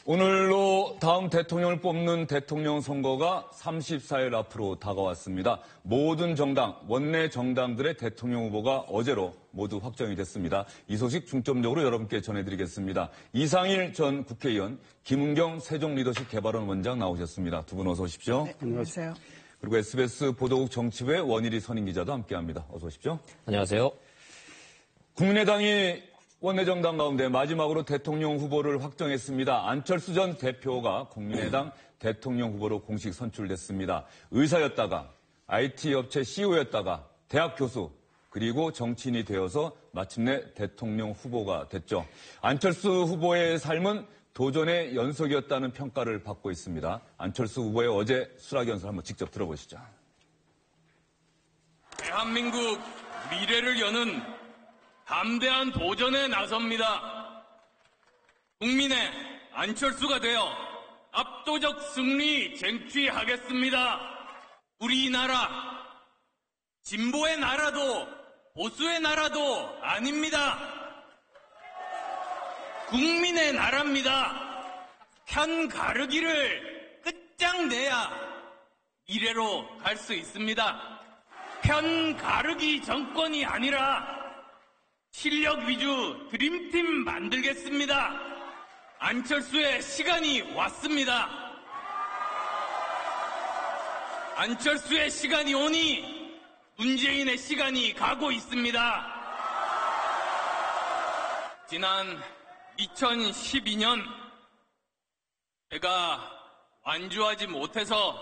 오늘로 다음 대통령을 뽑는 대통령 선거가 34일 앞으로 다가왔습니다. 모든 정당, 원내 정당들의 대통령 후보가 어제로 모두 확정이 됐습니다. 이 소식 중점적으로 여러분께 전해드리겠습니다. 이상일 전 국회의원, 김은경 세종리더십 개발원 원장 나오셨습니다. 두 분 어서 오십시오. 네, 안녕하세요. 그리고 SBS 보도국 정치부의 원일이 선임기자도 함께합니다. 어서 오십시오. 안녕하세요. 국민의당이 원내정당 가운데 마지막으로 대통령 후보를 확정했습니다. 안철수 전 대표가 국민의당 대통령 후보로 공식 선출됐습니다. 의사였다가 IT 업체 CEO였다가 대학 교수 그리고 정치인이 되어서 마침내 대통령 후보가 됐죠. 안철수 후보의 삶은 도전의 연속이었다는 평가를 받고 있습니다. 안철수 후보의 어제 수락연설 한번 직접 들어보시죠. 대한민국 미래를 여는 담대한 도전에 나섭니다. 국민의 안철수가 되어 압도적 승리 쟁취하겠습니다. 우리나라 진보의 나라도 보수의 나라도 아닙니다. 국민의 나라입니다. 편 가르기를 끝장내야 미래로 갈 수 있습니다. 편 가르기 정권이 아니라 실력 위주 드림팀 만들겠습니다. 안철수의 시간이 왔습니다. 안철수의 시간이 오니 문재인의 시간이 가고 있습니다. 지난 2012년 제가 완주하지 못해서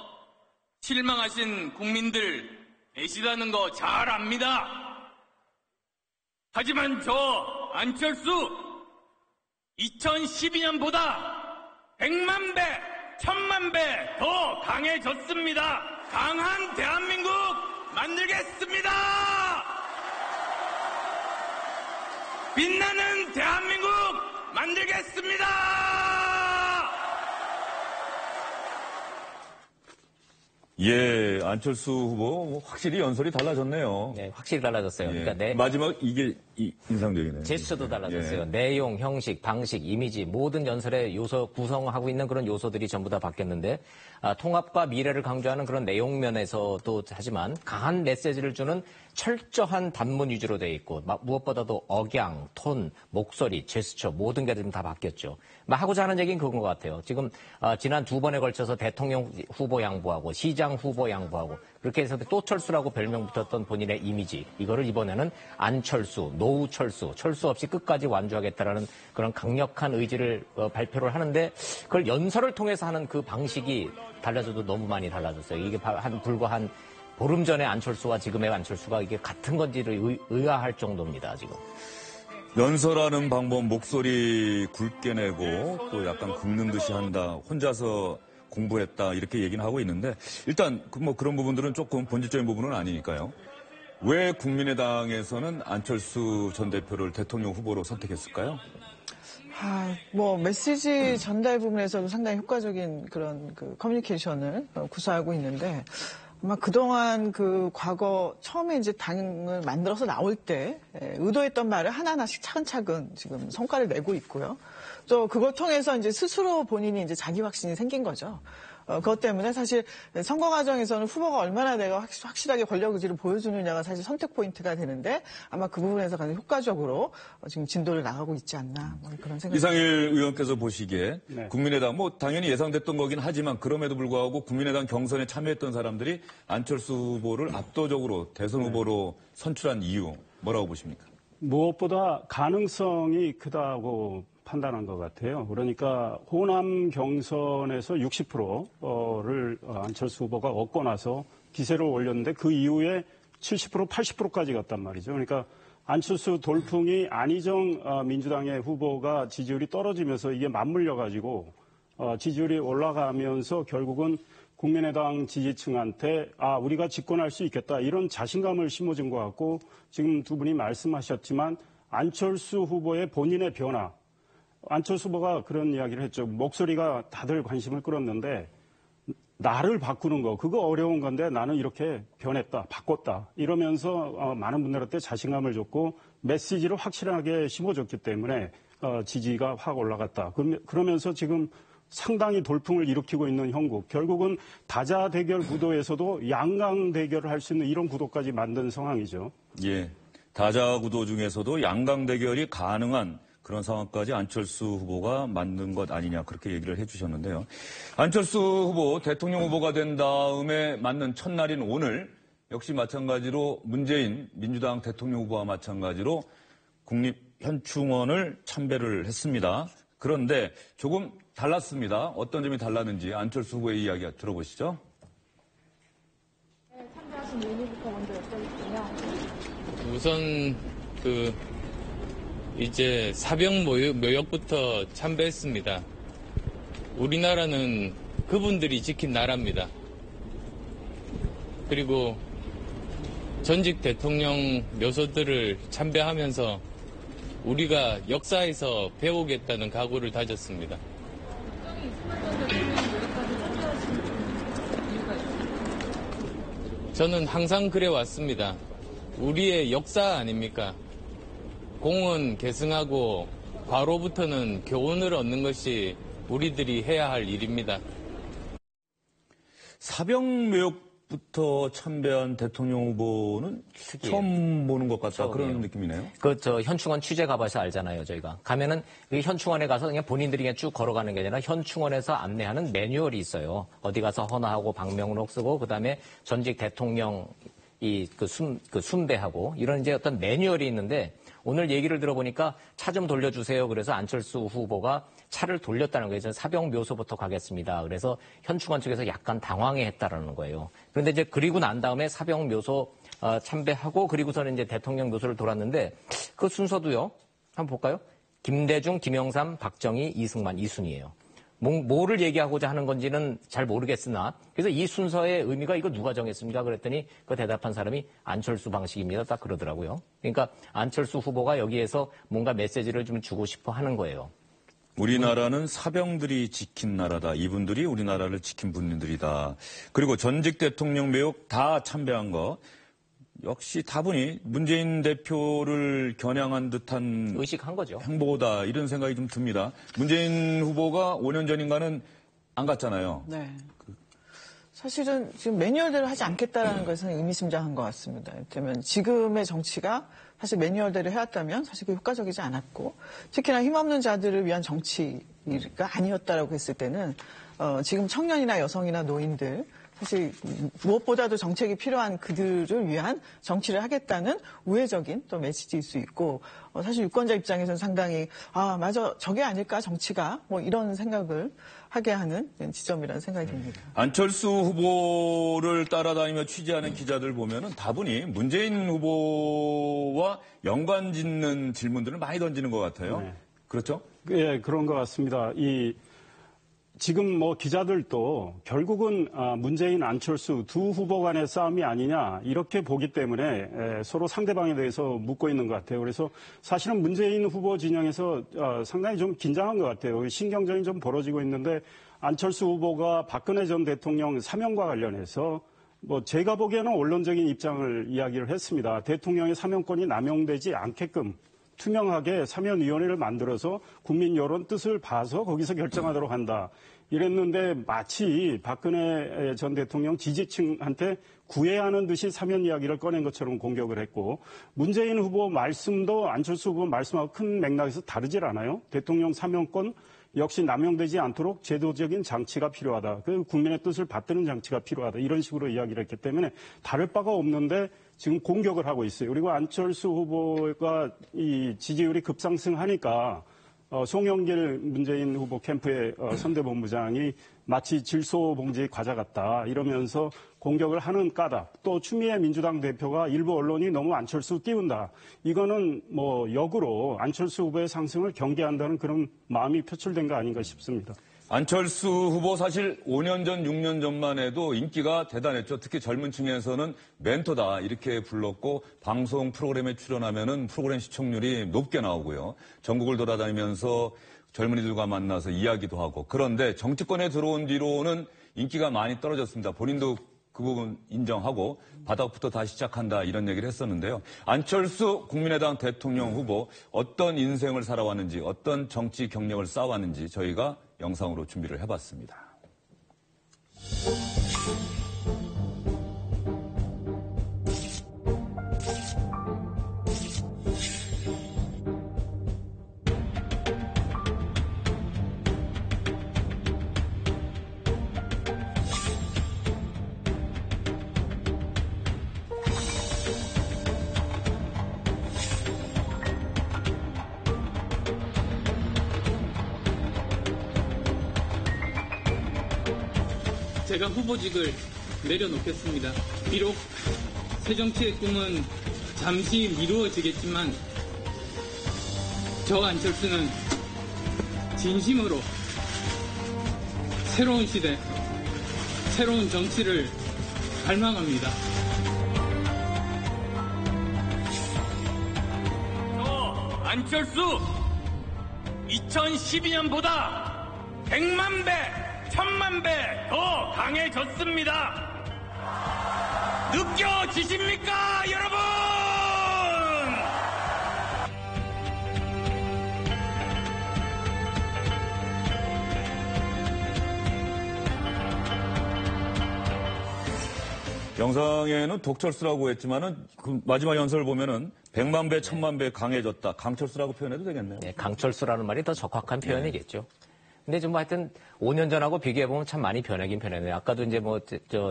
실망하신 국민들 계시다는 거 잘 압니다. 하지만 저 안철수 2012년보다 100만 배, 1000만 배 더 강해졌습니다. 강한 대한민국 만들겠습니다. 빛나는 대한민국 만들겠습니다. 예, 안철수 후보 확실히 연설이 달라졌네요. 네, 확실히 달라졌어요. 예. 그러니까 마지막 이게 인상적이네요. 제스처도 달라졌어요. 예. 내용, 형식, 방식, 이미지 모든 연설의 요소 구성하고 있는 그런 요소들이 전부 다 바뀌었는데 통합과 미래를 강조하는 그런 내용 면에서도 하지만 강한 메시지를 주는 철저한 단문 위주로 돼 있고 무엇보다도 억양, 톤, 목소리, 제스처 모든 게 좀 다 바뀌었죠. 하고자 하는 얘기는 그건 것 같아요. 지금 지난 두 번에 걸쳐서 대통령 후보 양보하고 시장 후보 양보하고 그렇게 해서 또 철수라고 별명 붙었던 본인의 이미지 이거를 이번에는 안철수, 노후철수, 철수 없이 끝까지 완주하겠다라는 그런 강력한 의지를 발표를 하는데 그걸 연설을 통해서 하는 그 방식이 달라져도 너무 많이 달라졌어요. 이게 불과 한 보름 전에 안철수와 지금의 안철수가 이게 같은 건지를 의아할 정도입니다, 지금. 연설하는 방법, 목소리 굵게 내고 또 약간 긁는 듯이 한다. 혼자서 공부했다. 이렇게 얘기는 하고 있는데 일단 그런 부분들은 조금 본질적인 부분은 아니니까요. 왜 국민의당에서는 안철수 전 대표를 대통령 후보로 선택했을까요? 메시지 전달 부분에서도 상당히 효과적인 그런 커뮤니케이션을 구사하고 있는데 아마 그동안 과거 처음에 이제 당을 만들어서 나올 때 의도했던 말을 하나하나씩 차근차근 지금 성과를 내고 있고요. 또 그걸 통해서 이제 스스로 본인이 이제 자기 확신이 생긴 거죠. 그것 때문에 사실 선거 과정에서는 후보가 얼마나 내가 확실하게 권력 의지를 보여주느냐가 사실 선택 포인트가 되는데 아마 그 부분에서 가장 효과적으로 지금 진도를 나가고 있지 않나 그런 생각이 이상일 의원께서 보시기에 네. 국민의당 당연히 예상됐던 거긴 하지만 그럼에도 불구하고 국민의당 경선에 참여했던 사람들이 안철수 후보를 압도적으로 대선 후보로 선출한 이유 뭐라고 보십니까? 무엇보다 가능성이 크다고 판단한 것 같아요. 그러니까 호남 경선에서 60%를 안철수 후보가 얻고 나서 기세를 올렸는데 그 이후에 70%, 80%까지 갔단 말이죠. 그러니까 안철수 돌풍이 안희정 민주당의 후보가 지지율이 떨어지면서 이게 맞물려가지고 지지율이 올라가면서 결국은 국민의당 지지층한테 우리가 집권할 수 있겠다 이런 자신감을 심어준 것 같고 지금 두 분이 말씀하셨지만 안철수 후보의 본인의 변화 안철수 후보가 그런 이야기를 했죠. 목소리가 다들 관심을 끌었는데 나를 바꾸는 거 그거 어려운 건데 나는 이렇게 변했다, 바꿨다 이러면서 많은 분들한테 자신감을 줬고 메시지를 확실하게 심어줬기 때문에 지지가 확 올라갔다. 그러면서 지금 상당히 돌풍을 일으키고 있는 형국, 결국은 다자 대결 구도에서도 양강 대결을 할 수 있는 이런 구도까지 만든 상황이죠. 예. 다자 구도 중에서도 양강 대결이 가능한 그런 상황까지 안철수 후보가 만든 것 아니냐 그렇게 얘기를 해주셨는데요. 안철수 후보 대통령 후보가 된 다음에 맞는 첫날인 오늘 역시 마찬가지로 문재인 민주당 대통령 후보와 마찬가지로 국립현충원을 참배를 했습니다. 그런데 조금 달랐습니다. 어떤 점이 달랐는지 안철수 후보의 이야기 들어보시죠. 네, 참배하신 의미부터 먼저 여쭤볼게요. 우선 이제 사병 묘역부터 참배했습니다. 우리나라는 그분들이 지킨 나라입니다. 그리고 전직 대통령 묘소들을 참배하면서 우리가 역사에서 배우겠다는 각오를 다졌습니다. 저는 항상 그래 왔습니다. 우리의 역사 아닙니까? 공은 계승하고 과로부터는 교훈을 얻는 것이 우리들이 해야 할 일입니다. 사병묘역부터 참배한 대통령 후보는 처음 보는 것 같다. 처음이에요. 그런 느낌이네요. 현충원 취재 가봐서 알잖아요, 저희가. 가면은 그 현충원에 가서 그냥 본인들이 그냥 쭉 걸어가는 게 아니라 현충원에서 안내하는 매뉴얼이 있어요. 어디 가서 헌화하고 방명록 쓰고 그다음에 전직 대통령 순배하고 이런 이제 어떤 매뉴얼이 있는데 오늘 얘기를 들어보니까 차 좀 돌려주세요. 그래서 안철수 후보가 차를 돌렸다는 거예요. 저는 사병 묘소부터 가겠습니다. 그래서 현충원 측에서 약간 당황해했다라는 거예요. 그런데 이제 그리고 난 다음에 사병 묘소 참배하고 그리고서는 이제 대통령 묘소를 돌았는데 그 순서도요. 한번 볼까요? 김대중, 김영삼, 박정희, 이승만 이 순이에요. 뭐를 얘기하고자 하는 건지는 잘 모르겠으나 그래서 이 순서의 의미가 이거 누가 정했습니까? 그랬더니 그 대답한 사람이 안철수 방식입니다. 딱 그러더라고요. 그러니까 안철수 후보가 여기에서 뭔가 메시지를 좀 주고 싶어 하는 거예요. 우리나라는 사병들이 지킨 나라다. 이분들이 우리나라를 지킨 분들이다. 그리고 전직 대통령 묘역 다 참배한 거. 역시 다분히 문재인 대표를 겨냥한 듯한 의식한 거죠. 행보다 이런 생각이 좀 듭니다. 문재인 후보가 5년 전인가는 안 갔잖아요. 네. 사실은 지금 매뉴얼대로 하지 않겠다라는 것은 의미심장한 것 같습니다. 이를테면 지금의 정치가 사실 매뉴얼대로 해왔다면 사실 그 효과적이지 않았고 특히나 힘없는 자들을 위한 정치가 아니었다라고 했을 때는 지금 청년이나 여성이나 노인들 사실 무엇보다도 정책이 필요한 그들을 위한 정치를 하겠다는 우회적인 또 메시지일 수 있고 사실 유권자 입장에서는 상당히 맞아 저게 아닐까 정치가 뭐 이런 생각을 하게 하는 지점이라는 생각이 듭니다. 안철수 후보를 따라다니며 취재하는 기자들 보면은 다분히 문재인 후보와 연관 짓는 질문들을 많이 던지는 것 같아요. 네. 그렇죠? 예, 그런 것 같습니다. 지금 기자들도 결국은 문재인, 안철수 두 후보 간의 싸움이 아니냐 이렇게 보기 때문에 서로 상대방에 대해서 묻고 있는 것 같아요. 그래서 사실은 문재인 후보 진영에서 상당히 좀 긴장한 것 같아요. 신경전이 좀 벌어지고 있는데 안철수 후보가 박근혜 전 대통령 사면과 관련해서 제가 보기에는 원론적인 입장을 이야기를 했습니다. 대통령의 사면권이 남용되지 않게끔 투명하게 사면위원회를 만들어서 국민 여론 뜻을 봐서 거기서 결정하도록 한다. 이랬는데 마치 박근혜 전 대통령 지지층한테 구애하는 듯이 사면 이야기를 꺼낸 것처럼 공격을 했고 문재인 후보 말씀도 안철수 후보 말씀하고 큰 맥락에서 다르질 않아요. 대통령 사면권 역시 남용되지 않도록 제도적인 장치가 필요하다. 그 국민의 뜻을 받드는 장치가 필요하다. 이런 식으로 이야기를 했기 때문에 다를 바가 없는데 지금 공격을 하고 있어요. 그리고 안철수 후보가 이 지지율이 급상승하니까 송영길 문재인 후보 캠프의 선대본부장이 마치 질소봉지 과자 같다 이러면서 공격을 하는 까닭. 또 추미애 민주당 대표가 일부 언론이 너무 안철수 띄운다. 이거는 역으로 안철수 후보의 상승을 경계한다는 그런 마음이 표출된 거 아닌가 싶습니다. 안철수 후보 사실 5년 전, 6년 전만 해도 인기가 대단했죠. 특히 젊은 층에서는 멘토다 이렇게 불렀고 방송 프로그램에 출연하면은 프로그램 시청률이 높게 나오고요. 전국을 돌아다니면서 젊은이들과 만나서 이야기도 하고. 그런데 정치권에 들어온 뒤로는 인기가 많이 떨어졌습니다. 본인도 그 부분 인정하고 바닥부터 다시 시작한다 이런 얘기를 했었는데요. 안철수 국민의당 대통령 후보 어떤 인생을 살아왔는지 어떤 정치 경력을 쌓아왔는지 저희가 영상으로 준비를 해봤습니다. 제가 후보직을 내려놓겠습니다. 비록 새정치의 꿈은 잠시 미루어지겠지만 저 안철수는 진심으로 새로운 시대, 새로운 정치를 갈망합니다. 저 안철수 2012년보다 100만 배, 1000만 배 더 강해졌습니다. 느껴지십니까, 여러분? 영상에는 독철수라고 했지만은 그 마지막 연설을 보면은 100만 배, 1000만 배 강해졌다. 강철수라고 표현해도 되겠네요. 네, 강철수라는 말이 더 적확한 표현이겠죠. 근데 좀 하여튼 5년 전하고 비교해보면 참 많이 변하긴 변했네요. 아까도 이제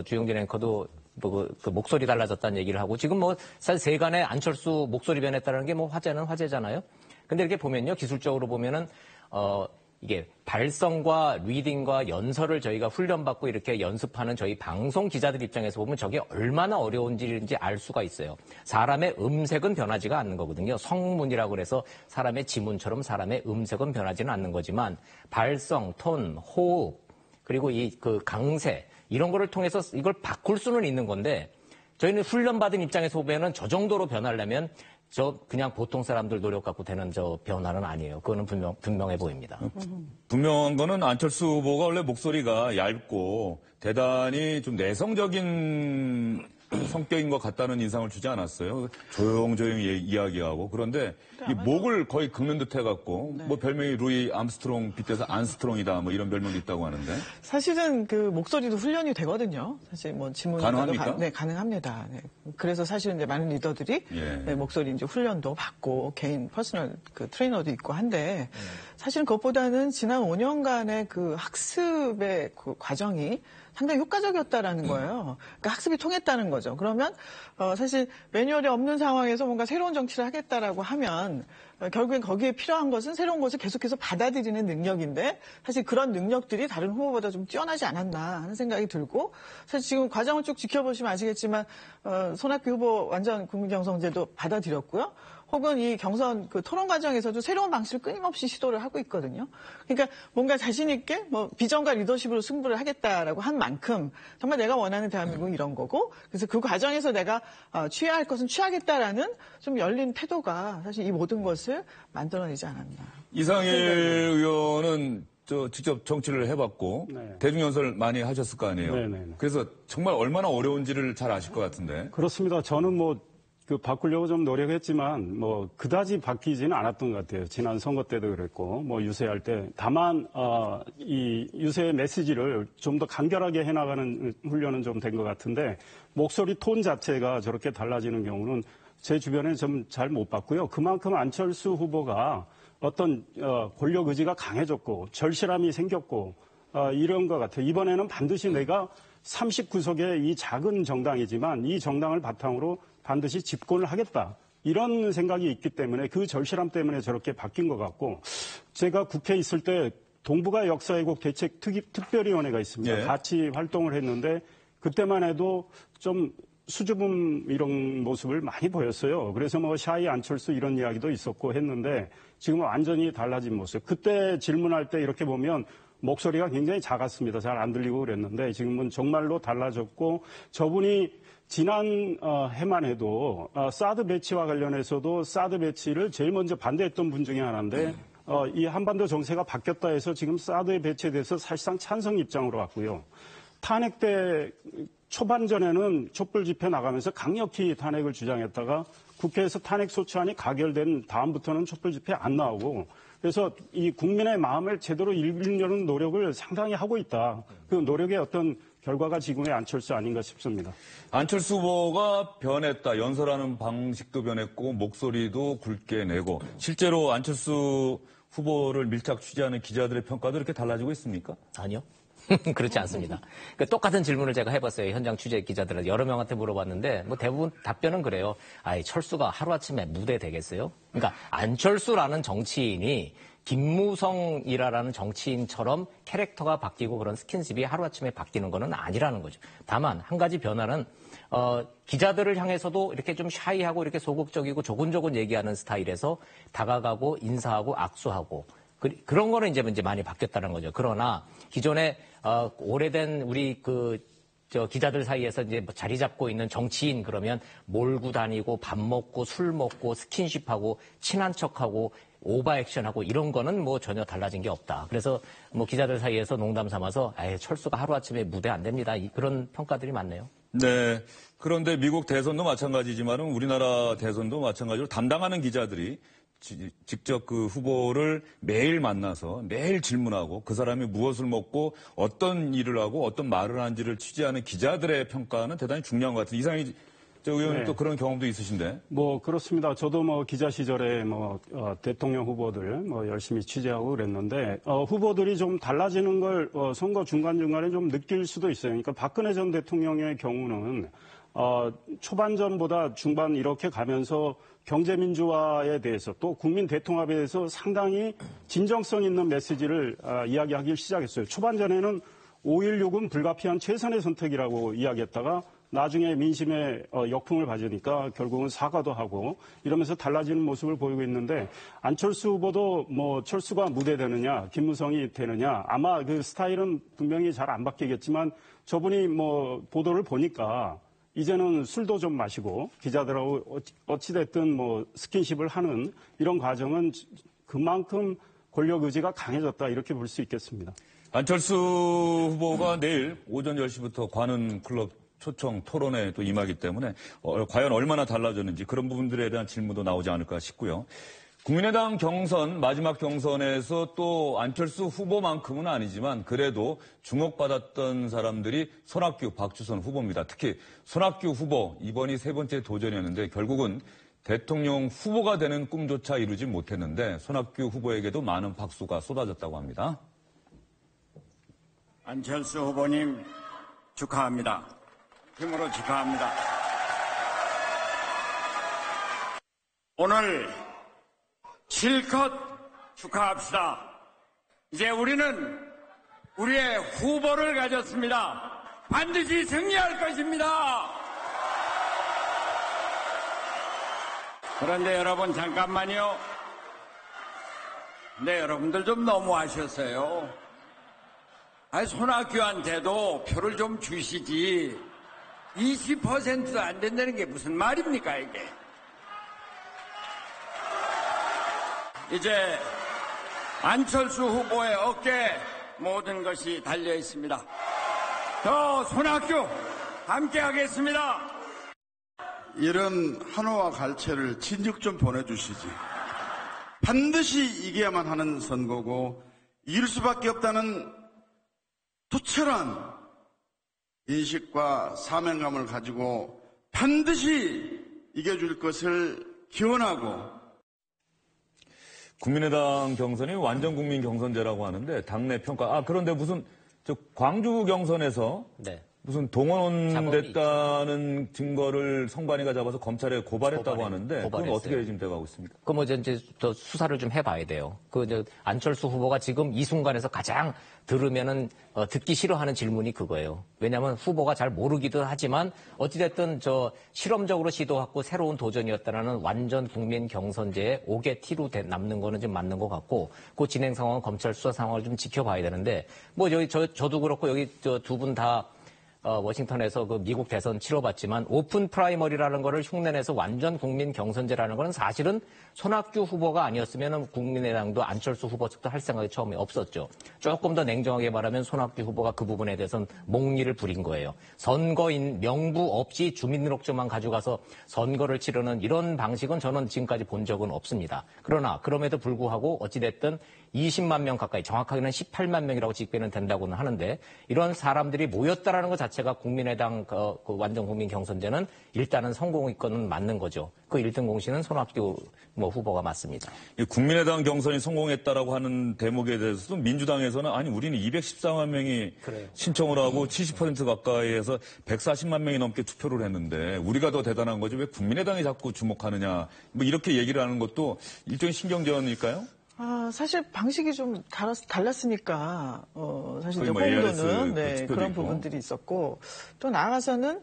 주용진 앵커도 그 목소리 달라졌다는 얘기를 하고 지금 사실 세간의 안철수 목소리 변했다는 게 화제는 화제잖아요. 근데 이렇게 보면요. 기술적으로 보면은, 이게 발성과 리딩과 연설을 저희가 훈련받고 이렇게 연습하는 저희 방송 기자들 입장에서 보면 저게 얼마나 어려운지 알 수가 있어요. 사람의 음색은 변하지가 않는 거거든요. 성문이라고 해서 사람의 지문처럼 사람의 음색은 변하지는 않는 거지만 발성, 톤, 호흡, 그리고 그 강세 이런 거를 통해서 이걸 바꿀 수는 있는 건데 저희는 훈련받은 입장에서 보면은 저 정도로 변하려면 그냥 보통 사람들 노력 갖고 되는 변화는 아니에요. 그거는 분명해 보입니다. 분명한 거는 안철수 후보가 원래 목소리가 얇고 대단히 좀 내성적인 성격인 것 같다는 인상을 주지 않았어요. 조용조용히 이야기하고. 그런데 이 목을 거의 긁는 듯 해갖고 뭐 별명이 루이 암스트롱 빗대서 안스트롱이다 뭐 이런 별명도 있다고 하는데. 사실은 그 목소리도 훈련이 되거든요. 사실 질문 가능합니까? 네, 가능합니다. 네. 그래서 사실은 이제 많은 리더들이 네, 목소리 이제 훈련도 받고 개인 퍼스널 그 트레이너도 있고 한데 사실은 그것보다는 지난 5년간의 그 학습의 그 과정이 상당히 효과적이었다라는 거예요. 그러니까 학습이 통했다는 거죠. 그러면 사실 매뉴얼이 없는 상황에서 뭔가 새로운 정치를 하겠다라고 하면 결국엔 거기에 필요한 것은 새로운 것을 계속해서 받아들이는 능력인데 사실 그런 능력들이 다른 후보보다 좀 뛰어나지 않았나 하는 생각이 들고 사실 지금 과정을 쭉 지켜보시면 아시겠지만 손학규 후보 완전 국민경선제도 받아들였고요. 혹은 이 경선 그 토론 과정에서도 새로운 방식을 끊임없이 시도를 하고 있거든요. 그러니까 뭔가 자신 있게 비전과 리더십으로 승부를 하겠다라고 한 만큼 정말 내가 원하는 대한민국은 이런 거고 그래서 그 과정에서 내가 취해야 할 것은 취하겠다라는 좀 열린 태도가 사실 이 모든 것을 만들어내지 않았나. 이상일 의원은 직접 정치를 해봤고 네. 대중연설 많이 하셨을 거 아니에요. 네네. 그래서 정말 얼마나 어려운지를 잘 아실 것 같은데. 그렇습니다. 저는 바꾸려고 좀 노력했지만, 그다지 바뀌지는 않았던 것 같아요. 지난 선거 때도 그랬고, 유세할 때. 다만, 이 유세 메시지를 좀 더 간결하게 해나가는 훈련은 좀 된 것 같은데, 목소리 톤 자체가 저렇게 달라지는 경우는 제 주변에 좀 잘 못 봤고요. 그만큼 안철수 후보가 어떤, 권력 의지가 강해졌고, 절실함이 생겼고, 이런 것 같아요. 이번에는 반드시 내가 39석의 이 작은 정당이지만 이 정당을 바탕으로 반드시 집권을 하겠다. 이런 생각이 있기 때문에 그 절실함 때문에 저렇게 바뀐 것 같고 제가 국회에 있을 때 동북아 역사왜곡 대책 특별위원회가 있습니다. 예. 같이 활동을 했는데 그때만 해도 좀 수줍음 이런 모습을 많이 보였어요. 그래서 샤이 안철수 이런 이야기도 있었고 했는데 지금은 완전히 달라진 모습. 그때 질문할 때 이렇게 보면 목소리가 굉장히 작았습니다. 잘 안 들리고 그랬는데 지금은 정말로 달라졌고 저분이 지난 해만 해도 사드 배치와 관련해서도 사드 배치를 제일 먼저 반대했던 분 중에 하나인데 이 한반도 정세가 바뀌었다 해서 지금 사드의 배치에 대해서 사실상 찬성 입장으로 왔고요. 탄핵 때 초반전에는 촛불 집회 나가면서 강력히 탄핵을 주장했다가 국회에서 탄핵 소추안이 가결된 다음부터는 촛불 집회 안 나오고 그래서 이 국민의 마음을 제대로 읽으려는 노력을 상당히 하고 있다. 그 노력의 어떤 결과가 지금의 안철수 아닌가 싶습니다. 안철수 후보가 변했다. 연설하는 방식도 변했고 목소리도 굵게 내고 실제로 안철수 후보를 밀착 취재하는 기자들의 평가도 이렇게 달라지고 있습니까? 아니요. 그렇지 않습니다. 그러니까 똑같은 질문을 제가 해봤어요. 현장 취재 기자들한테 여러 명한테 물어봤는데 뭐 대부분 답변은 그래요. 아이 철수가 하루아침에 무대 되겠어요? 그러니까 안철수라는 정치인이 김무성이라는 정치인처럼 캐릭터가 바뀌고 그런 스킨십이 하루아침에 바뀌는 건 아니라는 거죠. 다만 한 가지 변화는 기자들을 향해서도 이렇게 좀 샤이하고 이렇게 소극적이고 조곤조곤 얘기하는 스타일에서 다가가고 인사하고 악수하고 그런 거는 이제 많이 바뀌었다는 거죠. 그러나 기존에 오래된 우리 기자들 사이에서 이제 자리 잡고 있는 정치인 그러면 몰고 다니고 밥 먹고 술 먹고 스킨십하고 친한 척하고 오버 액션하고 이런 거는 뭐 전혀 달라진 게 없다. 그래서 뭐 기자들 사이에서 농담 삼아서 철수가 하루아침에 무대 안 됩니다. 그런 평가들이 많네요. 네. 그런데 미국 대선도 마찬가지지만 우리나라 대선도 마찬가지로 담당하는 기자들이 직접 그 후보를 매일 만나서 매일 질문하고 그 사람이 무엇을 먹고 어떤 일을 하고 어떤 말을 하는지를 취재하는 기자들의 평가는 대단히 중요한 것 같아요. 이상희 의원님 네. 또 그런 경험도 있으신데? 뭐 그렇습니다. 저도 뭐 기자 시절에 대통령 후보들 열심히 취재하고 그랬는데 후보들이 좀 달라지는 걸 선거 중간중간에 좀 느낄 수도 있어요. 그러니까 박근혜 전 대통령의 경우는 초반전보다 중반 이렇게 가면서 경제민주화에 대해서 또 국민 대통합에 대해서 상당히 진정성 있는 메시지를 이야기하기 시작했어요. 초반전에는 5.16은 불가피한 최선의 선택이라고 이야기했다가 나중에 민심의 역풍을 맞으니까 결국은 사과도 하고 이러면서 달라지는 모습을 보이고 있는데 안철수 후보도 뭐 철수가 무대되느냐 김무성이 되느냐 아마 그 스타일은 분명히 잘 안 바뀌겠지만 저분이 뭐 보도를 보니까 이제는 술도 좀 마시고 기자들하고 어찌됐든 뭐 스킨십을 하는 이런 과정은 그만큼 권력 의지가 강해졌다 이렇게 볼 수 있겠습니다. 안철수 후보가 내일 오전 10시부터 관훈 클럽 초청 토론에 또 임하기 때문에 과연 얼마나 달라졌는지 그런 부분들에 대한 질문도 나오지 않을까 싶고요. 국민의당 경선, 마지막 경선에서 또 안철수 후보만큼은 아니지만 그래도 주목받았던 사람들이 손학규, 박주선 후보입니다. 특히 손학규 후보, 이번이 세 번째 도전이었는데 결국은 대통령 후보가 되는 꿈조차 이루지 못했는데 손학규 후보에게도 많은 박수가 쏟아졌다고 합니다. 안철수 후보님 축하합니다. 힘으로 축하합니다. 오늘 실컷 축하합시다. 이제 우리는 우리의 후보를 가졌습니다. 반드시 승리할 것입니다. 그런데 여러분 잠깐만요. 네, 여러분들 좀 너무하셨어요. 손학규한테도 표를 좀 주시지. 20%도 안 된다는 게 무슨 말입니까, 이게? 이제 안철수 후보의 어깨에 모든 것이 달려 있습니다. 저 손학규 함께 하겠습니다. 이런 한호와 갈채를 진즉 좀 보내주시지. 반드시 이겨야만 하는 선거고 이길 수밖에 없다는 투철한 인식과 사명감을 가지고 반드시 이겨줄 것을 기원하고 국민의당 경선이 완전 국민 경선제라고 하는데 당내 평가. 그런데 무슨 광주 경선에서 네. 무슨 동원됐다는 증거를 선관위가 잡아서 검찰에 고발했다고 하는데 그건 어떻게 지금 돼가고 있습니까? 그 뭐 이제 더 수사를 좀 해봐야 돼요. 안철수 후보가 지금 이 순간에서 가장 들으면은 듣기 싫어하는 질문이 그거예요. 왜냐하면 후보가 잘 모르기도 하지만 어찌됐든 실험적으로 시도하고 새로운 도전이었다라는 완전 국민 경선제에 5개 티로 남는 거는 좀 맞는 것 같고 그 진행 상황 검찰 수사 상황을 좀 지켜봐야 되는데 뭐 저도 그렇고 여기 두 분 다 워싱턴에서 그 미국 대선 치러봤지만 오픈 프라이머리라는 거를 흉내내서 완전 국민 경선제라는 거는 사실은 손학규 후보가 아니었으면 국민의당도 안철수 후보 측도 할 생각이 처음에 없었죠. 조금 더 냉정하게 말하면 손학규 후보가 그 부분에 대해서는 몽리를 부린 거예요. 선거인 명부 없이 주민등록증만 가져가서 선거를 치르는 이런 방식은 저는 지금까지 본 적은 없습니다. 그러나 그럼에도 불구하고 어찌됐든 20만 명 가까이, 정확하게는 18만 명이라고 집계는 된다고는 하는데 이런 사람들이 모였다라는 것 자체가 국민의당 그 완전 국민 경선제는 일단은 성공의 건은 맞는 거죠. 그 1등 공신은 손학규 후보가 맞습니다. 국민의당 경선이 성공했다라고 하는 대목에 대해서도 민주당에서는 아니 우리는 214만 명이 그래요. 신청을 하고 70% 가까이에서 140만 명이 넘게 투표를 했는데 우리가 더 대단한 거지 왜 국민의당이 자꾸 주목하느냐 뭐 이렇게 얘기를 하는 것도 일종의 신경전일까요? 사실 방식이 좀 달랐으니까 사실 이제 뭐 홍도는 그런 있고. 부분들이 있었고 또 나아가서는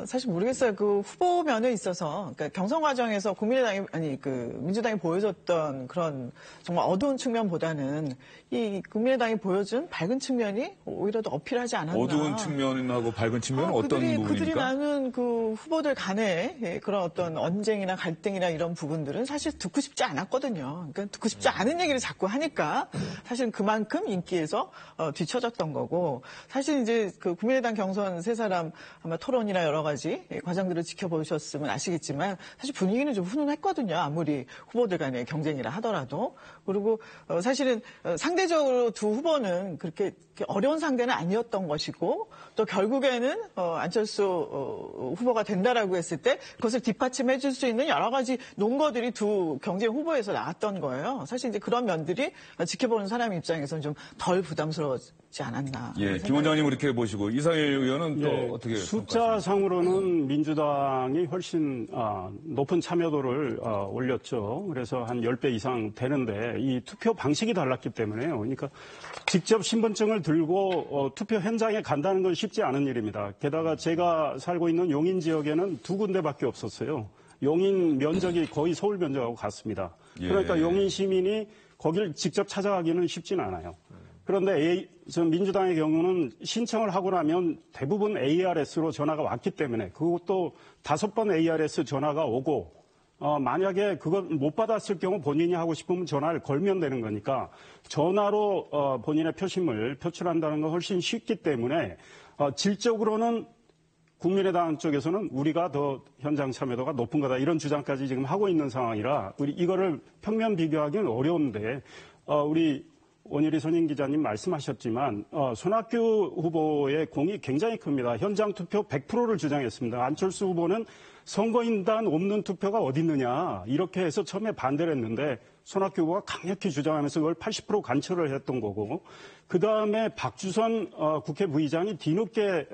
사실 모르겠어요. 그 후보면에 있어서 그러니까 경선 과정에서 민주당이 보여줬던 그런 정말 어두운 측면보다는 이 국민의당이 보여준 밝은 측면이 오히려 더 어필하지 않았나. 어두운 측면하고 밝은 측면은 어떤 부분입니까? 그들이 많은 그 후보들 간의 그런 어떤 언쟁이나 갈등이나 이런 부분들은 사실 듣고 싶지 않았거든요. 그러니까 듣고 싶지 않은 얘기를 자꾸 하니까 사실 그만큼 인기에서 뒤처졌던 거고 사실 이제 그 국민의당 경선 세 사람 아마 토론이나 여러 가지 과정들을 지켜보셨으면 아시겠지만 사실 분위기는 좀 훈훈했거든요. 아무리 후보들 간의 경쟁이라 하더라도. 그리고 사실은 상대적으로 두 후보는 그렇게 어려운 상대는 아니었던 것이고 또 결국에는 안철수 후보가 된다라고 했을 때 그것을 뒷받침해 줄 수 있는 여러 가지 논거들이 두 경쟁 후보에서 나왔던 거예요. 사실 이제 그런 면들이 지켜보는 사람 입장에서는 좀 덜 부담스러웠지 않았나. 예, 김 원장님 이렇게 보시고 이상일 의원은 또 어떻게 숫자상으로는 민주당이 훨씬 높은 참여도를 올렸죠. 그래서 한 10배 이상 되는데 이 투표 방식이 달랐기 때문에요. 그러니까 직접 신분증을 들고 투표 현장에 간다는 건 쉽지 않은 일입니다. 게다가 제가 살고 있는 용인 지역에는 2군데밖에 없었어요. 용인 면적이 거의 서울 면적하고 같습니다. 그러니까 용인 시민이 거기를 직접 찾아가기는 쉽진 않아요. 그런데 민주당의 경우는 신청을 하고 나면 대부분 ARS로 전화가 왔기 때문에 그것도 5번 ARS 전화가 오고 만약에 그걸 못 받았을 경우 본인이 하고 싶으면 전화를 걸면 되는 거니까 전화로 본인의 표심을 표출한다는 건 훨씬 쉽기 때문에 질적으로는 국민의당 쪽에서는 우리가 더 현장 참여도가 높은 거다 이런 주장까지 지금 하고 있는 상황이라 이거를 평면 비교하기는 어려운데 우리 원일이 선임 기자님 말씀하셨지만 손학규 후보의 공이 굉장히 큽니다. 현장 투표 100%를 주장했습니다. 안철수 후보는 선거인단 없는 투표가 어디 있느냐 이렇게 해서 처음에 반대를 했는데 손학규 후보가 강력히 주장하면서 그걸 80% 관철을 했던 거고 그다음에 박주선 국회 부의장이 뒤늦게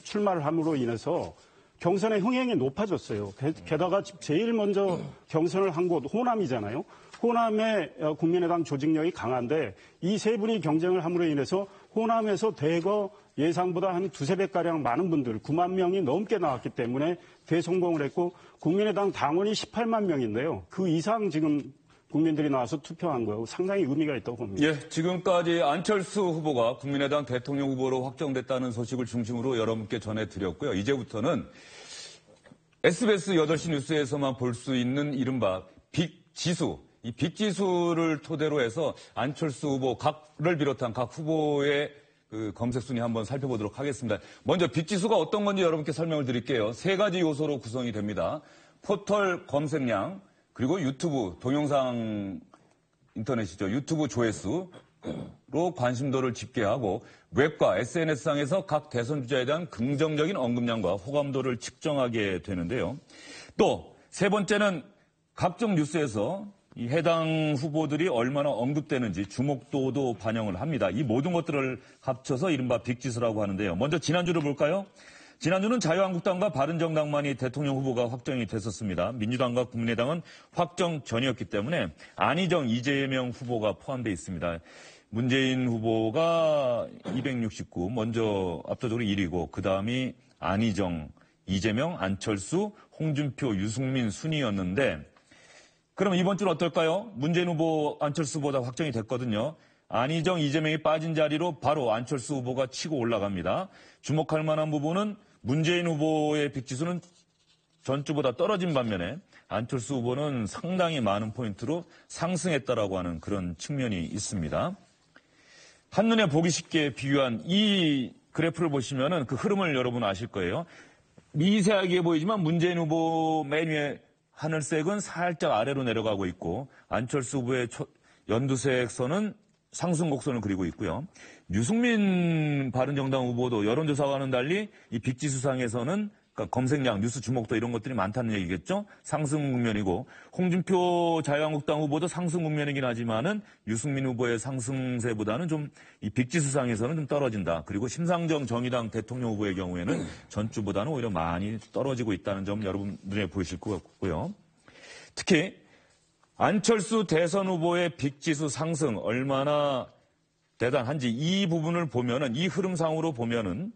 출마를 함으로 인해서 경선의 흥행이 높아졌어요. 게다가 제일 먼저 경선을 한 곳 호남이잖아요. 호남의 국민의당 조직력이 강한데 이 세 분이 경쟁을 함으로 인해서 호남에서 대거 예상보다 한 2~3배가량 많은 분들 9만 명이 넘게 나왔기 때문에 대성공을 했고 국민의당 당원이 18만 명인데요. 그 이상 지금 국민들이 나와서 투표한 거고 상당히 의미가 있다고 봅니다. 예, 지금까지 안철수 후보가 국민의당 대통령 후보로 확정됐다는 소식을 중심으로 여러분께 전해드렸고요. 이제부터는 SBS 8시 뉴스에서만 볼 수 있는 이른바 빅지수, 이 빅지수를 토대로 해서 안철수 후보 각을 비롯한 각 후보의 그 검색 순위 한번 살펴보도록 하겠습니다. 먼저 빅지수가 어떤 건지 여러분께 설명을 드릴게요. 3가지 요소로 구성이 됩니다. 포털 검색량, 그리고 유튜브 동영상 인터넷이죠. 유튜브 조회수로 관심도를 집계하고 웹과 SNS상에서 각 대선 주자에 대한 긍정적인 언급량과 호감도를 측정하게 되는데요. 또 3번째는 각종 뉴스에서 이 해당 후보들이 얼마나 언급되는지 주목도도 반영을 합니다. 이 모든 것들을 합쳐서 이른바 빅지수라고 하는데요. 먼저 지난주를 볼까요? 지난주는 자유한국당과 바른정당만이 대통령 후보가 확정이 됐었습니다. 민주당과 국민의당은 확정 전이었기 때문에 안희정, 이재명 후보가 포함되어 있습니다. 문재인 후보가 269, 먼저 압도적으로 1위고 그 다음이 안희정, 이재명, 안철수, 홍준표, 유승민 순이었는데 그럼 이번 주는 어떨까요? 문재인 후보, 안철수 후보다 확정이 됐거든요. 안희정, 이재명이 빠진 자리로 바로 안철수 후보가 치고 올라갑니다. 주목할 만한 부분은 문재인 후보의 빅지수는 전주보다 떨어진 반면에 안철수 후보는 상당히 많은 포인트로 상승했다라고 하는 그런 측면이 있습니다. 한눈에 보기 쉽게 비교한 이 그래프를 보시면은 그 흐름을 여러분 아실 거예요. 미세하게 보이지만 문재인 후보 맨 위에 하늘색은 살짝 아래로 내려가고 있고 안철수 후보의 연두색 선은 상승 곡선을 그리고 있고요. 유승민 바른정당 후보도 여론조사와는 달리 이 빅지수상에서는 그러니까 검색량, 뉴스 주목도 이런 것들이 많다는 얘기겠죠. 상승 국면이고 홍준표 자유한국당 후보도 상승 국면이긴 하지만은 유승민 후보의 상승세보다는 좀 이 빅지수상에서는 좀 떨어진다. 그리고 심상정 정의당 대통령 후보의 경우에는 전주보다는 오히려 많이 떨어지고 있다는 점 여러분 눈에 보이실 것 같고요. 특히 안철수 대선 후보의 빅지수 상승 얼마나 대단한지 이 부분을 보면은 이 흐름상으로 보면은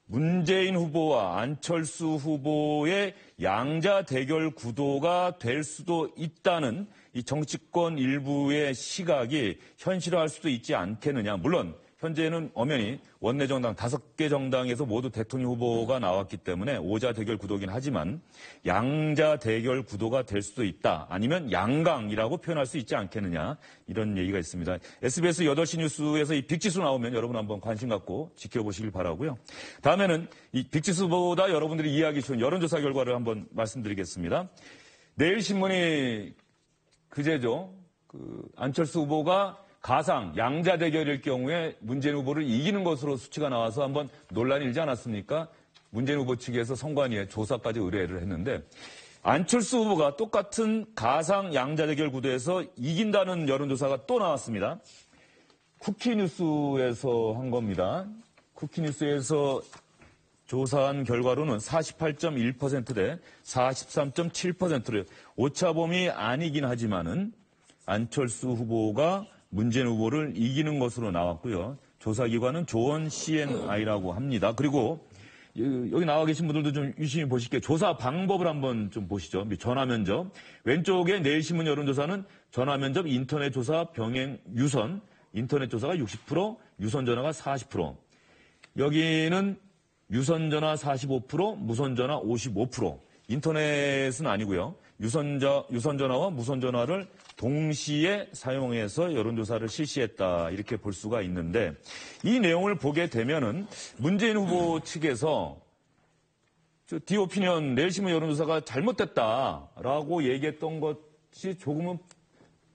문재인 후보와 안철수 후보의 양자 대결 구도가 될 수도 있다는 이 정치권 일부의 시각이 현실화할 수도 있지 않겠느냐. 물론 현재는 엄연히 원내정당 5개 정당에서 모두 대통령 후보가 나왔기 때문에 오자 대결 구도긴 하지만 양자 대결 구도가 될 수도 있다. 아니면 양강이라고 표현할 수 있지 않겠느냐. 이런 얘기가 있습니다. SBS 8시 뉴스에서 이 빅지수 나오면 여러분 한번 관심 갖고 지켜보시길 바라고요. 다음에는 이 빅지수보다 여러분들이 이해하기 쉬운 여론조사 결과를 한번 말씀드리겠습니다. 내일 신문이 그제죠. 안철수 후보가 가상 양자 대결일 경우에 문재인 후보를 이기는 것으로 수치가 나와서 한번 논란이 일지 않았습니까? 문재인 후보 측에서 선관위에 조사까지 의뢰를 했는데 안철수 후보가 똑같은 가상 양자 대결 구도에서 이긴다는 여론조사가 또 나왔습니다. 쿠키뉴스에서 한 겁니다. 쿠키뉴스에서 조사한 결과로는 48.1% 대 43.7%로 오차범위 아니긴 하지만은 안철수 후보가 문재인 후보를 이기는 것으로 나왔고요. 조사기관은 조원 CNI라고 합니다. 그리고 여기 나와 계신 분들도 좀 유심히 보실게요. 조사 방법을 한번 좀 보시죠. 전화면접. 왼쪽에 내일신문 여론조사는 전화면접, 인터넷조사, 병행, 유선. 인터넷 조사가 60%, 유선 전화가 40%. 여기는 유선 전화 45%, 무선 전화 55%. 인터넷은 아니고요. 유선 전화와 무선 전화를 동시에 사용해서 여론조사를 실시했다 이렇게 볼 수가 있는데 이 내용을 보게 되면은 문재인 후보 측에서 디오피니언 내일신문 여론조사가 잘못됐다라고 얘기했던 것이 조금은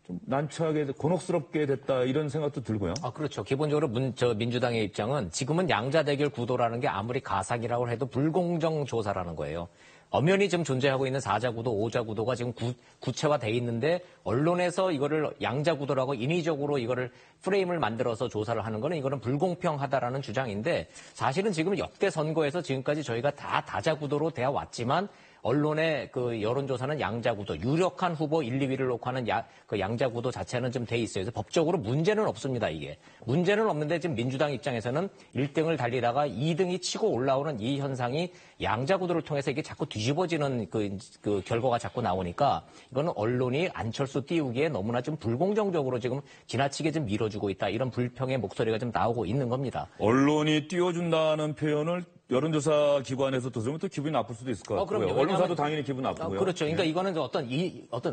좀 난처하게 곤혹스럽게 됐다 이런 생각도 들고요. 그렇죠. 기본적으로 민주당의 입장은 지금은 양자 대결 구도라는 게 아무리 가상이라고 해도 불공정 조사라는 거예요. 엄연히 지금 존재하고 있는 4자 구도, 5자 구도가 지금 구체화돼 있는데 언론에서 이거를 양자 구도라고 인위적으로 이거를 프레임을 만들어서 조사를 하는 거는 이거는 불공평하다라는 주장인데 사실은 지금 역대 선거에서 지금까지 저희가 다 다자 구도로 되어 왔지만 언론의 그 여론조사는 양자구도, 유력한 후보 1, 2위를 놓고 하는 그 양자구도 자체는 좀 돼 있어요. 그래서 법적으로 문제는 없습니다, 이게. 문제는 없는데 지금 민주당 입장에서는 1등을 달리다가 2등이 치고 올라오는 이 현상이 양자구도를 통해서 이게 자꾸 뒤집어지는 그 결과가 자꾸 나오니까 이거는 언론이 안철수 띄우기에 너무나 좀 불공정적으로 지금 지나치게 좀 밀어주고 있다. 이런 불평의 목소리가 좀 나오고 있는 겁니다. 언론이 띄워준다는 표현을 여론조사 기관에서 들으면 또 기분이 나쁠 수도 있을 것 같고요. 그럼요. 언론사도 당연히 기분 나쁘고요. 그렇죠. 그러니까 이거는 어떤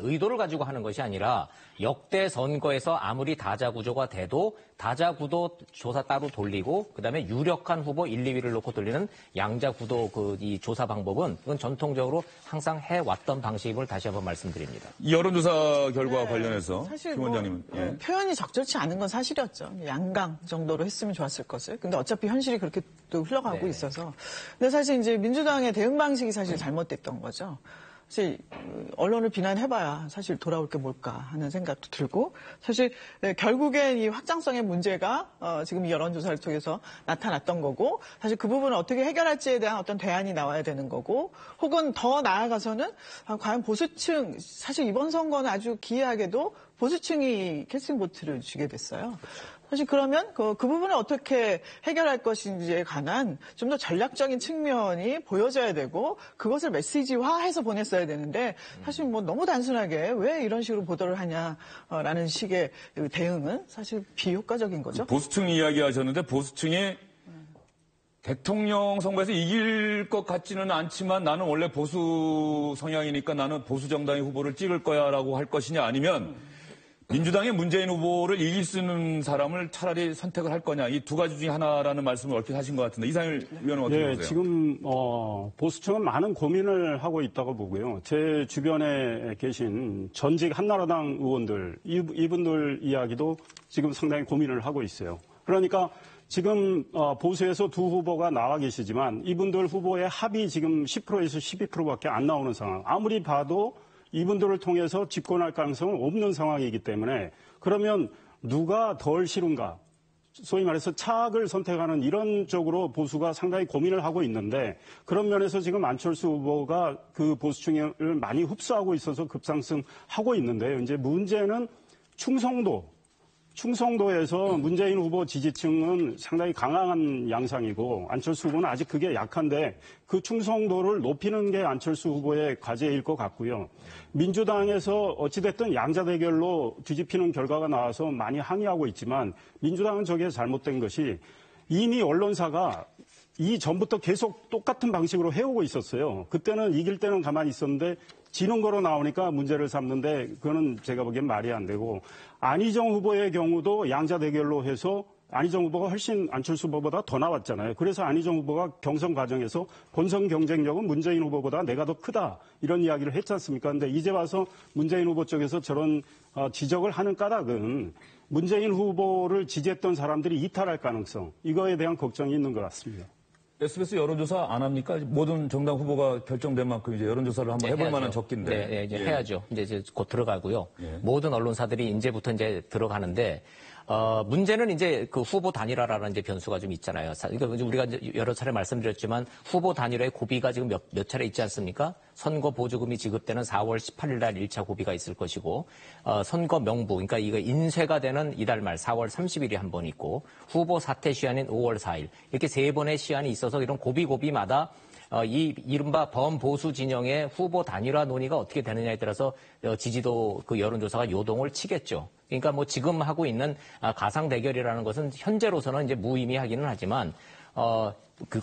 의도를 가지고 하는 것이 아니라 역대 선거에서 아무리 다자 구조가 돼도 다자 구도 조사 따로 돌리고 그다음에 유력한 후보 1, 2위를 놓고 돌리는 양자 구도 이 조사 방법은 그건 전통적으로 항상 해왔던 방식임을 다시 한번 말씀드립니다. 이 여론조사 결과 관련해서 사실 김 원장님은 표현이 적절치 않은 건 사실이었죠. 양강 정도로 했으면 좋았을 것을. 근데 어차피 현실이 그렇게 또 흘러가고 있어서. 근데 사실 이제 민주당의 대응 방식이 사실 잘못됐던 거죠. 사실 언론을 비난해봐야 사실 돌아올 게 뭘까 하는 생각도 들고 사실 결국엔 이 확장성의 문제가 지금 이 여론조사를 통해서 나타났던 거고 사실 그 부분을 어떻게 해결할지에 대한 어떤 대안이 나와야 되는 거고 혹은 더 나아가서는 과연 보수층 사실 이번 선거는 아주 기이하게도 보수층이 캐스팅 보트를 쥐게 됐어요. 사실 그러면 그 부분을 어떻게 해결할 것인지에 관한 좀 더 전략적인 측면이 보여져야 되고 그것을 메시지화해서 보냈어야 되는데 사실 뭐 너무 단순하게 왜 이런 식으로 보도를 하냐라는 식의 대응은 사실 비효과적인 거죠. 보수층 이야기하셨는데 보수층이 대통령 선거에서 이길 것 같지는 않지만 나는 원래 보수 성향이니까 나는 보수 정당의 후보를 찍을 거야라고 할 것이냐 아니면 민주당의 문재인 후보를 이길 수 있는 사람을 차라리 선택을 할 거냐 이 두 가지 중에 하나라는 말씀을 얼핏 하신 것 같은데 이상일 위원은 어떻게 보세요? 지금 보수층은 많은 고민을 하고 있다고 보고요. 제 주변에 계신 전직 한나라당 의원들 이분들 이야기도 지금 상당히 고민을 하고 있어요. 그러니까 지금 보수에서 두 후보가 나와 계시지만 이분들 후보의 합이 지금 10%에서 12%밖에 안 나오는 상황. 아무리 봐도 이분들을 통해서 집권할 가능성은 없는 상황이기 때문에 그러면 누가 덜 싫은가? 소위 말해서 차악을 선택하는 이런 쪽으로 보수가 상당히 고민을 하고 있는데 그런 면에서 지금 안철수 후보가 그 보수층을 많이 흡수하고 있어서 급상승하고 있는데요. 이제 문제는 충성도에서 문재인 후보 지지층은 상당히 강한 양상이고 안철수 후보는 아직 그게 약한데 그 충성도를 높이는 게 안철수 후보의 과제일 것 같고요. 민주당에서 어찌됐든 양자 대결로 뒤집히는 결과가 나와서 많이 항의하고 있지만 민주당은 저게 잘못된 것이 이미 언론사가 이전부터 계속 똑같은 방식으로 해오고 있었어요. 그때는 이길 때는 가만히 있었는데 지는 거로 나오니까 문제를 삼는데 그거는 제가 보기엔 말이 안 되고 안희정 후보의 경우도 양자 대결로 해서 안희정 후보가 훨씬 안철수 후보보다 더 나왔잖아요. 그래서 안희정 후보가 경선 과정에서 본선 경쟁력은 문재인 후보보다 내가 더 크다 이런 이야기를 했지 않습니까? 그런데 이제 와서 문재인 후보 쪽에서 저런 지적을 하는 까닭은 문재인 후보를 지지했던 사람들이 이탈할 가능성 이거에 대한 걱정이 있는 것 같습니다. SBS 여론조사 안 합니까? 모든 정당 후보가 결정된 만큼 이제 여론조사를 한번 해볼 만한 적기인데. 이제 해야죠. 이제 곧 들어가고요. 모든 언론사들이 이제부터 이제 들어가는데, 문제는 이제 그 후보 단일화라는 이제 변수가 좀 있잖아요. 그러니까 우리가 이제 여러 차례 말씀드렸지만 후보 단일화의 고비가 지금 몇 차례 있지 않습니까? 선거 보조금이 지급되는 4월 18일 날 1차 고비가 있을 것이고, 선거 명부, 그러니까 이거 인쇄가 되는 이달 말 4월 30일이 한 번 있고, 후보 사퇴 시한인 5월 4일. 이렇게 세 번의 시한이 있어서 이런 고비마다 이 이른바 범보수 진영의 후보 단일화 논의가 어떻게 되느냐에 따라서 지지도 그 여론조사가 요동을 치겠죠. 그러니까 뭐 지금 하고 있는 가상 대결이라는 것은 현재로서는 이제 무의미하기는 하지만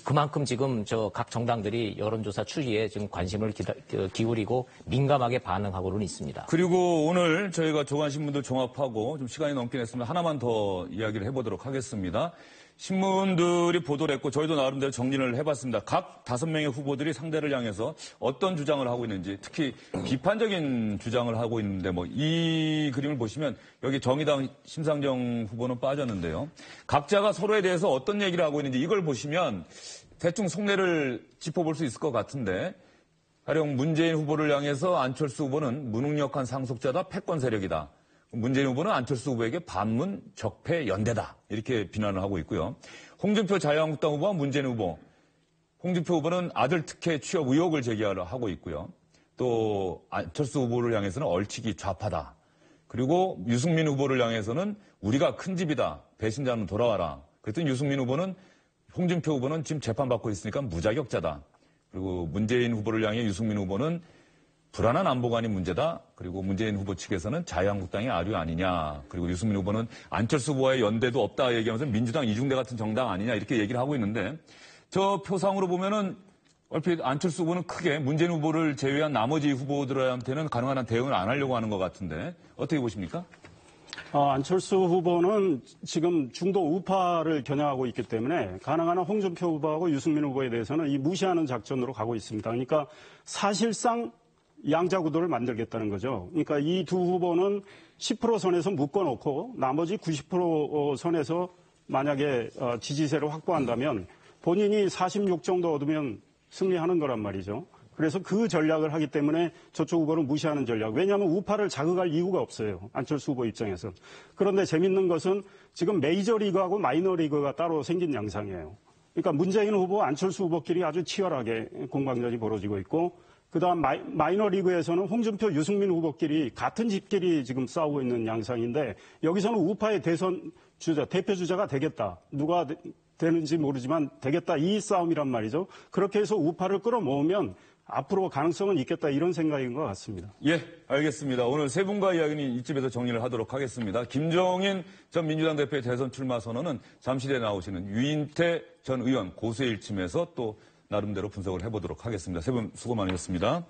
그만큼 지금 각 정당들이 여론조사 추이에 지금 관심을 기울이고 민감하게 반응하고는 있습니다. 그리고 오늘 저희가 조간신문들 종합하고 좀 시간이 넘긴 했습니다. 하나만 더 이야기를 해보도록 하겠습니다. 신문들이 보도를 했고 저희도 나름대로 정리를 해봤습니다. 각 5명의 후보들이 상대를 향해서 어떤 주장을 하고 있는지 특히 비판적인 주장을 하고 있는데 뭐 이 그림을 보시면 여기 정의당 심상정 후보는 빠졌는데요. 각자가 서로에 대해서 어떤 얘기를 하고 있는지 이걸 보시면 대충 속내를 짚어볼 수 있을 것 같은데 가령 문재인 후보를 향해서 안철수 후보는 무능력한 상속자다, 패권 세력이다. 문재인 후보는 안철수 후보에게 반문, 적폐, 연대다. 이렇게 비난을 하고 있고요. 홍준표 자유한국당 후보와 문재인 후보. 홍준표 후보는 아들 특혜 취업 의혹을 제기하고 있고요. 또 안철수 후보를 향해서는 얼치기 좌파다. 그리고 유승민 후보를 향해서는 우리가 큰 집이다. 배신자는 돌아와라. 그랬더니 유승민 후보는 홍준표 후보는 지금 재판받고 있으니까 무자격자다. 그리고 문재인 후보를 향해 유승민 후보는 불안한 안보관이 문제다. 그리고 문재인 후보 측에서는 자유한국당의 아류 아니냐. 그리고 유승민 후보는 안철수 후보와의 연대도 없다 얘기하면서 민주당 이중대 같은 정당 아니냐 이렇게 얘기를 하고 있는데 저 표상으로 보면은 얼핏 안철수 후보는 크게 문재인 후보를 제외한 나머지 후보들한테는 가능한 한 대응을 안 하려고 하는 것 같은데 어떻게 보십니까? 안철수 후보는 지금 중도 우파를 겨냥하고 있기 때문에 가능한 한 홍준표 후보하고 유승민 후보에 대해서는 이 무시하는 작전으로 가고 있습니다. 그러니까 사실상 양자 구도를 만들겠다는 거죠. 그러니까 이 두 후보는 10% 선에서 묶어놓고 나머지 90% 선에서 만약에 지지세를 확보한다면 본인이 46 정도 얻으면 승리하는 거란 말이죠. 그래서 그 전략을 하기 때문에 저쪽 후보는 무시하는 전략. 왜냐하면 우파를 자극할 이유가 없어요. 안철수 후보 입장에서. 그런데 재밌는 것은 지금 메이저리그하고 마이너리그가 따로 생긴 양상이에요. 그러니까 문재인 후보, 안철수 후보끼리 아주 치열하게 공방전이 벌어지고 있고 그다음 마이너리그에서는 홍준표, 유승민 후보끼리 같은 집끼리 지금 싸우고 있는 양상인데 여기서는 우파의 대선 주자, 대표 주자가 되겠다. 누가 되는지 모르지만 되겠다. 이 싸움이란 말이죠. 그렇게 해서 우파를 끌어모으면 앞으로 가능성은 있겠다. 이런 생각인 것 같습니다. 예, 알겠습니다. 오늘 세 분과 이야기는 이쯤에서 정리를 하도록 하겠습니다. 김종인 전 민주당 대표의 대선 출마 선언은 잠시 뒤에 나오시는 유인태 전 의원 고수의 일침에서 또 나름대로 분석을 해보도록 하겠습니다. 세 분 수고 많으셨습니다.